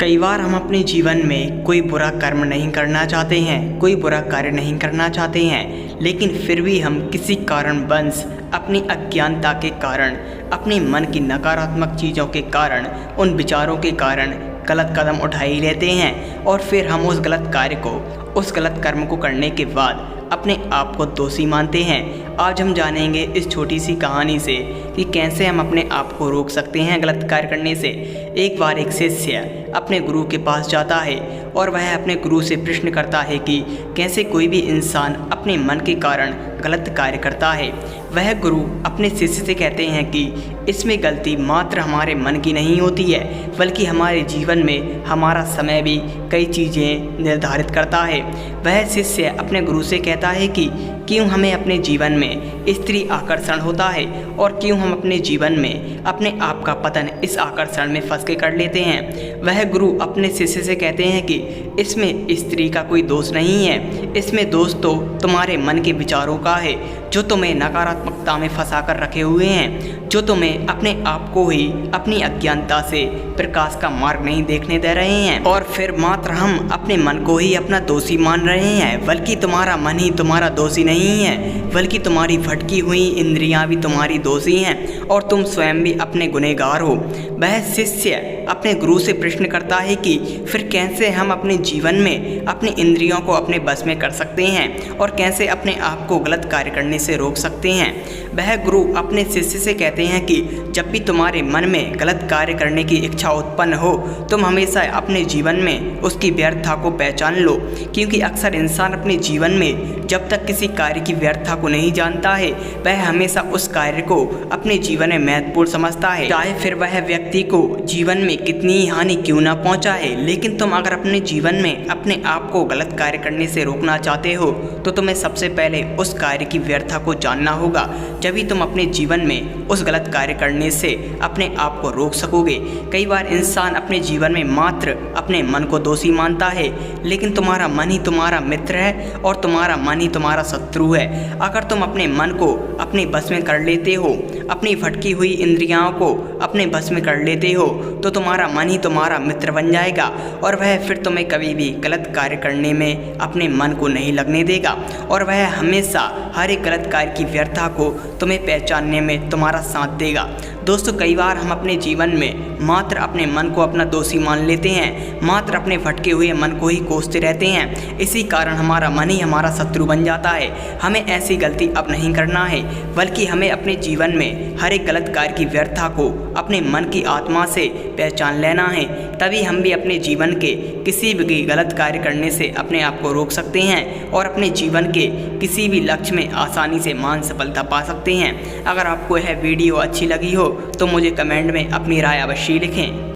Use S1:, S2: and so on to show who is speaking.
S1: कई बार हम अपने जीवन में कोई बुरा कर्म नहीं करना चाहते हैं, कोई बुरा कार्य नहीं करना चाहते हैं, लेकिन फिर भी हम किसी कारणवश अपनी अज्ञानता के कारण, अपने मन की नकारात्मक चीज़ों के कारण, उन विचारों के कारण गलत कदम उठा ही लेते हैं और फिर हम उस गलत कार्य को, उस गलत कर्म को करने के बाद अपने आप को दोषी मानते हैं। आज हम जानेंगे इस छोटी सी कहानी से कि कैसे हम अपने आप को रोक सकते हैं गलत कार्य करने से। एक बार एक शिष्य अपने गुरु के पास जाता है और वह अपने गुरु से प्रश्न करता है कि कैसे कोई भी इंसान अपने मन के कारण गलत कार्य करता है। वह गुरु अपने शिष्य से कहते हैं कि इसमें गलती मात्र हमारे मन की नहीं होती है, बल्कि हमारे जीवन में हमारा समय भी कई चीज़ें निर्धारित करता है। वह शिष्य अपने गुरु से कहता है कि क्यों हमें अपने जीवन में स्त्री आकर्षण होता है और क्यों हम अपने जीवन में अपने आप का पतन इस आकर्षण में फंस के कर लेते हैं। वह गुरु अपने शिष्य से कहते हैं कि इसमें स्त्री का कोई दोष नहीं है, इसमें दोष तो तुम्हारे मन के विचारों का है जो तुम्हें नकारात्मकता में फंसा कर रखे हुए हैं, जो तुम्हें अपने आप को ही अपनी अज्ञानता से प्रकाश का मार्ग नहीं देखने दे रहे हैं। और फिर मात्र हम अपने मन को ही अपना दोषी मान रहे हैं, बल्कि तुम्हारा मन ही तुम्हारा दोषी नहीं है, बल्कि तुम्हारी भटकी हुई इंद्रियां भी तुम्हारी दोषी हैं और तुम स्वयं भी अपने गुनहगार हो। वह शिष्य अपने गुरु से प्रश्न करता है कि फिर कैसे हम अपने जीवन में अपनी इंद्रियों को अपने बस में कर सकते हैं और कैसे अपने आप को गलत कार्य करने से रोक सकते हैं। वह गुरु अपने शिष्य से कहते हैं कि जब भी तुम्हारे मन में गलत कार्य करने की इच्छा उत्पन्न हो, तुम हमेशा अपने जीवन में उसकी व्यर्थता को पहचान लो, क्योंकि अक्सर इंसान अपने जीवन में जब तक किसी कार्य की व्यर्थता को नहीं जानता है, वह हमेशा उस कार्य को अपने जीवन में महत्वपूर्ण समझता है, चाहे फिर वह व्यक्ति को जीवन में कितनी हानि क्यों ना पहुंचाए। लेकिन तुम अगर अपने जीवन में अपने आप को गलत कार्य करने से रोकना चाहते हो तो तुम्हें सबसे पहले उस कार्य की व्यर्थता को जानना होगा, जभी तुम अपने जीवन में उस गलत कार्य करने से अपने आप को रोक सकोगे। कई बार इंसान अपने जीवन में मात्र अपने मन को दोषी मानता है, लेकिन तुम्हारा मन ही तुम्हारा मित्र है और तुम्हारा मन ही तुम्हारा शत्रु है। अगर तुम अपने मन को अपने बस में कर लेते हो, अपनी भटकी हुई इंद्रियों को अपने बस में कर लेते हो, तो तुम्हारा मन ही तुम्हारा मित्र बन जाएगा और वह फिर तुम्हें कभी भी गलत कार्य करने में अपने मन को नहीं लगने देगा और वह हमेशा हर एक गलत कार्य की व्यर्थता को तुम्हें पहचानने में तुम्हारा साथ देगा। दोस्तों, कई बार हम अपने जीवन में मात्र अपने मन को अपना दोषी मान लेते हैं, मात्र अपने भटके हुए मन को ही कोसते रहते हैं। इसी कारण हमारा मन ही हमारा शत्रु बन जाता है। हमें ऐसी गलती अब नहीं करना है, बल्कि हमें अपने जीवन में हर एक गलत कार्य की व्यर्थता को अपने मन की आत्मा से पहचान लेना है। तभी हम भी अपने जीवन के किसी भी गलत कार्य करने से अपने आप को रोक सकते हैं और अपने जीवन के किसी भी लक्ष्य में आसानी से मान सफलता पा सकते हैं। अगर आपको यह वीडियो अच्छी लगी हो तो मुझे कमेंट में अपनी राय अवश्य लिखें।